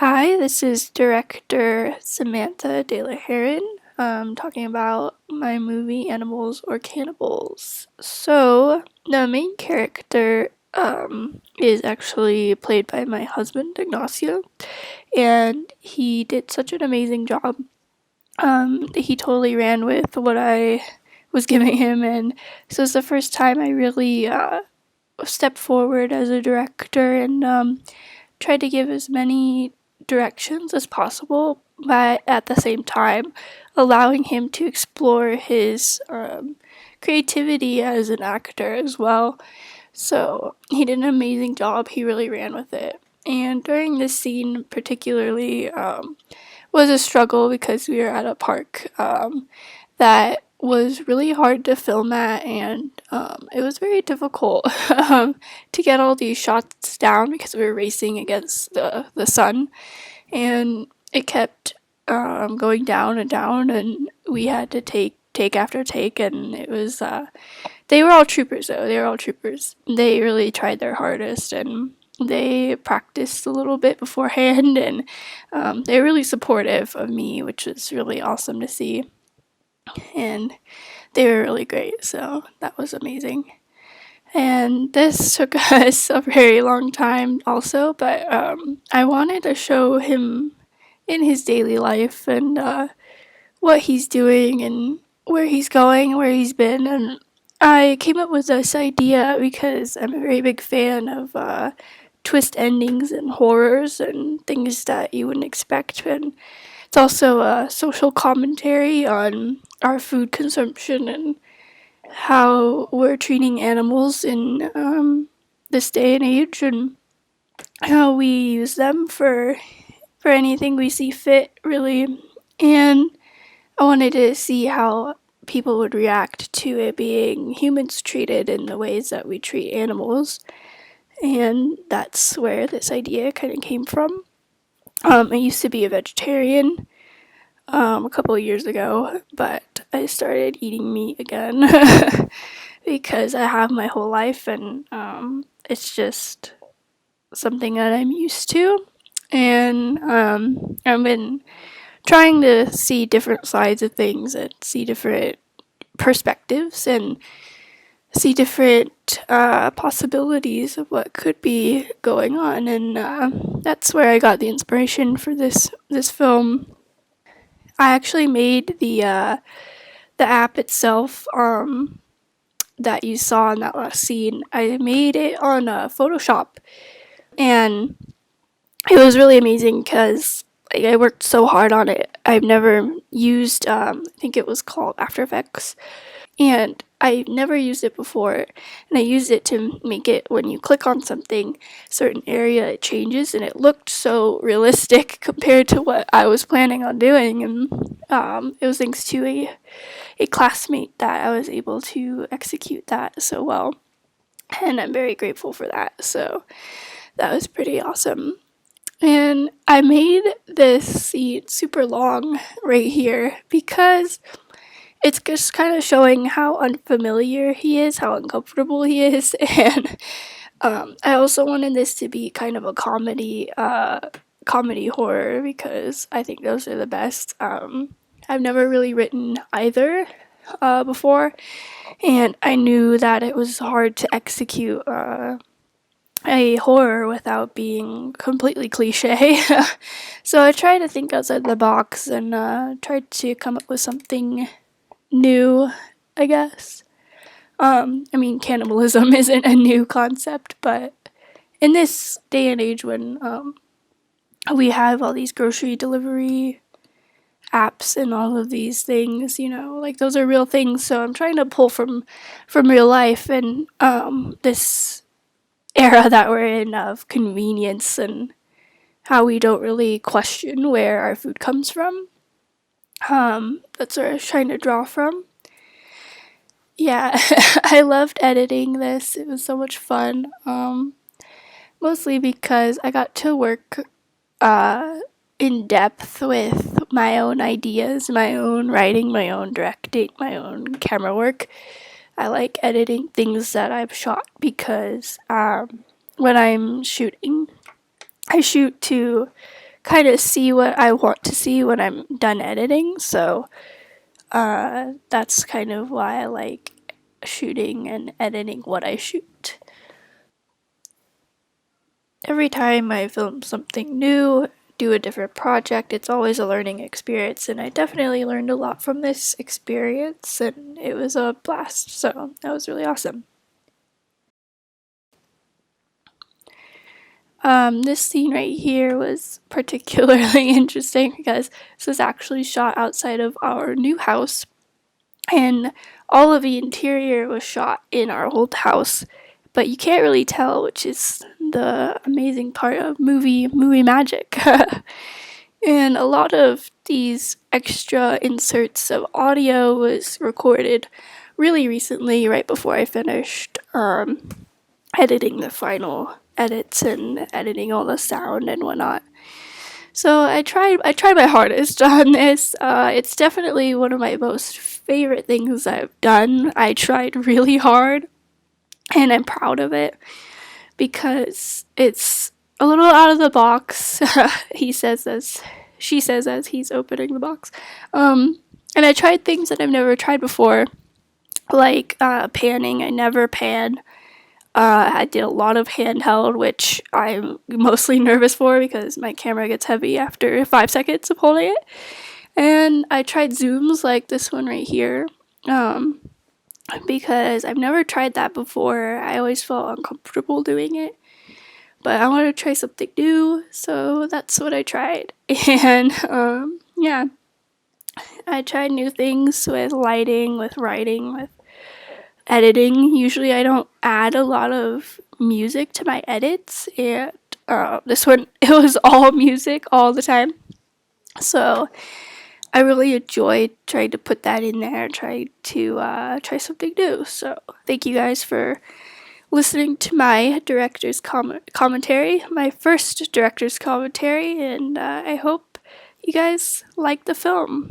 Hi, this is director Samantha De La Heron, talking about my movie Animals or Cannibals. So, the main character is actually played by my husband, Ignacio, and he did such an amazing job. He totally ran with what I was giving him, and so it's the first time I really stepped forward as a director and tried to give as many directions as possible, but at the same time allowing him to explore his creativity as an actor as well. So he did an amazing job. He really ran with it. And during this scene, particularly, was a struggle because we were at a park that was really hard to film at, and it was very difficult to get all these shots down because we were racing against the sun, and it kept going down and down, and we had to take after take, and it was they were all troopers though. They were all troopers. They really tried their hardest, and they practiced a little bit beforehand, and they were really supportive of me, which was really awesome to see. And they were really great, so that was amazing. And this took us a very long time also, but I wanted to show him in his daily life and what he's doing and where he's going, where he's been. And I came up with this idea because I'm a very big fan of twist endings and horrors and things that you wouldn't expect. And it's also a social commentary on our food consumption and how we're treating animals in this day and age, and how we use them for anything we see fit, really. And I wanted to see how people would react to it being humans treated in the ways that we treat animals, and that's where this idea kind of came from. I used to be a vegetarian a couple of years ago, but I started eating meat again because I have my whole life, and it's just something that I'm used to. And I've been trying to see different sides of things and see different perspectives and see different possibilities of what could be going on, and that's where I got the inspiration for this film. I actually made the app itself that you saw in that last scene. I made it on Photoshop, and it was really amazing because I worked so hard on it. I've never used, I think it was called After Effects, and I never used it before, and I used it to make it, when you click on something, certain area, it changes, and it looked so realistic compared to what I was planning on doing. And it was thanks to a classmate that I was able to execute that so well, and I'm very grateful for that. So that was pretty awesome. And I made this scene super long right here because it's just kind of showing how unfamiliar he is, how uncomfortable he is, and I also wanted this to be kind of a comedy horror because I think those are the best. I've never really written either before, and I knew that it was hard to execute a horror without being completely cliche. So I tried to think outside the box and tried to come up with something new, I guess. I mean, cannibalism isn't a new concept, but in this day and age when we have all these grocery delivery apps and all of these things, like those are real things. So I'm trying to pull from real life and this era that we're in of convenience and how we don't really question where our food comes from. That's where I was trying to draw from. Yeah, I loved editing this. It was so much fun. Mostly because I got to work in depth with my own ideas, my own writing, my own directing, my own camera work. I like editing things that I've shot because when I'm shooting, I shoot to kind of see what I want to see when I'm done editing. So that's kind of why I like shooting and editing what I shoot. Every time I film something new, do a different project, it's always a learning experience, and I definitely learned a lot from this experience, and it was a blast, so that was really awesome. This scene right here was particularly interesting because this was actually shot outside of our new house, and all of the interior was shot in our old house, but you can't really tell, which is the amazing part of movie magic. And a lot of these extra inserts of audio was recorded really recently, right before I finished editing the final edits and editing all the sound and whatnot. So I tried my hardest on this. It's definitely one of my most favorite things I've done. I tried really hard, and I'm proud of it because it's a little out of the box. He says as she says as he's opening the box. And I tried things that I've never tried before, like panning. I never pan. I did a lot of handheld, which I'm mostly nervous for because my camera gets heavy after 5 seconds of holding it. And I tried zooms like this one right here, because I've never tried that before. I always felt uncomfortable doing it, but I wanted to try something new, so that's what I tried. And yeah, I tried new things with lighting, with writing, with editing. Usually I don't add a lot of music to my edits, and this one, it was all music all the time. So I really enjoyed trying to put that in there, try to try something new. So thank you guys for listening to my director's commentary, my first director's commentary, and I hope you guys like the film.